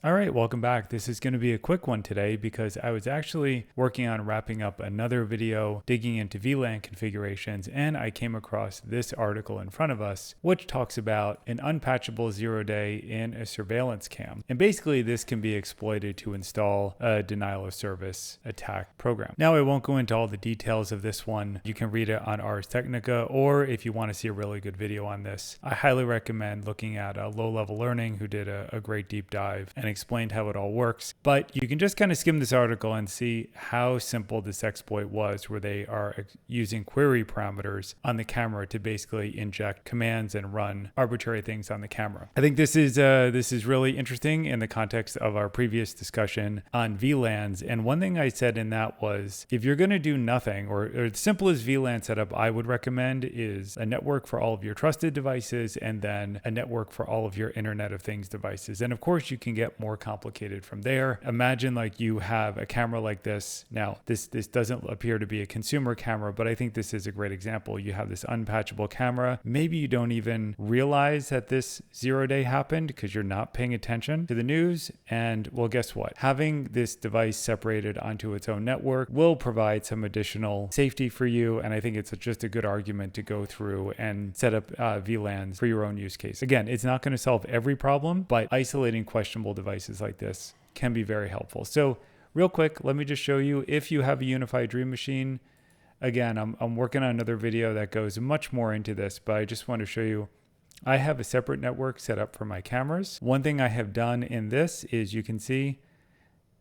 All right, welcome back. This is going to be a quick one today because I was actually working on wrapping up another video digging into VLAN configurations, and I came across this article in front of us, which talks about an unpatchable 0-day in a surveillance cam. And basically this can be exploited to install a denial of service attack program. Now I won't go into all the details of this one. You can read it on Ars Technica, or if you want to see a really good video on this, I highly recommend looking at Low Level Learning, who did a great deep dive and explained how it all works. But you can just kind of skim this article and see how simple this exploit was, where they are using query parameters on the camera to basically inject commands and run arbitrary things on the camera. I think this is really interesting in the context of our previous discussion on VLANs. And one thing I said in that was, if you're going to do nothing, or the simplest VLAN setup I would recommend is a network for all of your trusted devices and then a network for all of your Internet of Things devices. And of course you can get more complicated from there. Imagine like you have a camera like this. Now this doesn't appear to be a consumer camera, but I think this is a great example. You have this unpatchable camera. Maybe you don't even realize that this 0-day happened because you're not paying attention to the news. And well, guess what? Having this device separated onto its own network will provide some additional safety for you. And I think it's just a good argument to go through and set up VLANs for your own use case. Again, it's not going to solve every problem, but isolating questionable devices like this can be very helpful. So real quick, let me just show you, if you have a Unify Dream Machine, again, I'm working on another video that goes much more into this, but I just want to show you, I have a separate network set up for my cameras. One thing I have done in this is, you can see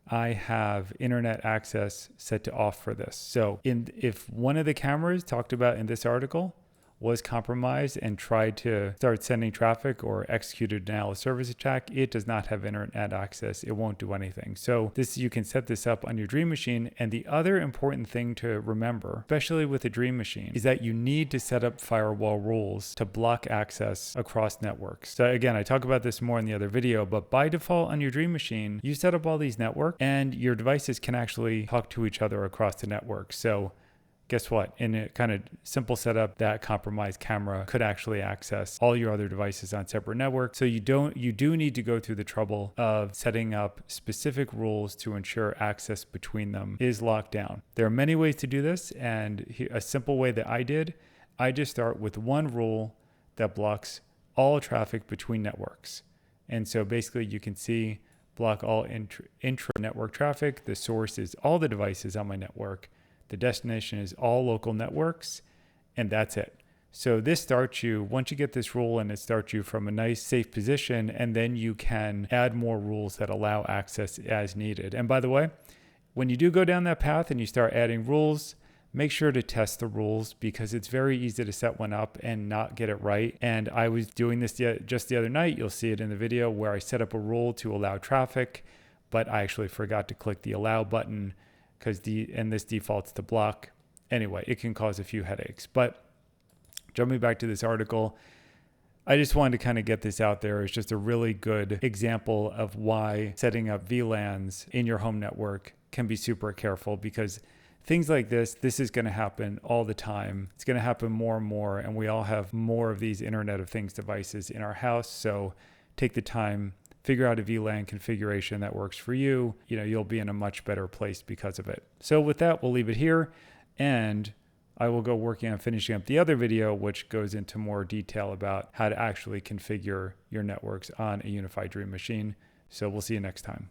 I have internet access set to off for this. So if one of the cameras talked about in this article was compromised and tried to start sending traffic or execute a denial of service attack, it does not have internet access. It won't do anything. So you can set this up on your Dream Machine. And the other important thing to remember, especially with a Dream Machine, is that you need to set up firewall rules to block access across networks. So again, I talk about this more in the other video, but by default on your Dream Machine, you set up all these networks and your devices can actually talk to each other across the network. So guess what? In a kind of simple setup, that compromised camera could actually access all your other devices on separate networks. So you do need to go through the trouble of setting up specific rules to ensure access between them is locked down. There are many ways to do this, and a simple way that I did, I just start with one rule that blocks all traffic between networks. And so basically you can see block all intra-network traffic. The source is all the devices on my network. The destination is all local networks, and that's it. So this starts you, once you get this rule, and it starts you from a nice safe position, and then you can add more rules that allow access as needed. And by the way, when you do go down that path and you start adding rules, make sure to test the rules, because it's very easy to set one up and not get it right. And I was doing this just the other night. You'll see it in the video where I set up a rule to allow traffic, but I actually forgot to click the allow button, and this defaults to block. Anyway, it can cause a few headaches. But jumping back to this article, I just wanted to kind of get this out there. It's just a really good example of why setting up VLANs in your home network can be super careful, because things like this is going to happen all the time. It's going to happen more and more, and we all have more of these Internet of Things devices in our house. So take the time, figure out a VLAN configuration that works for you. You'll be in a much better place because of it. So with that, we'll leave it here, and I will go working on finishing up the other video, which goes into more detail about how to actually configure your networks on a Unify Dream Machine. So we'll see you next time.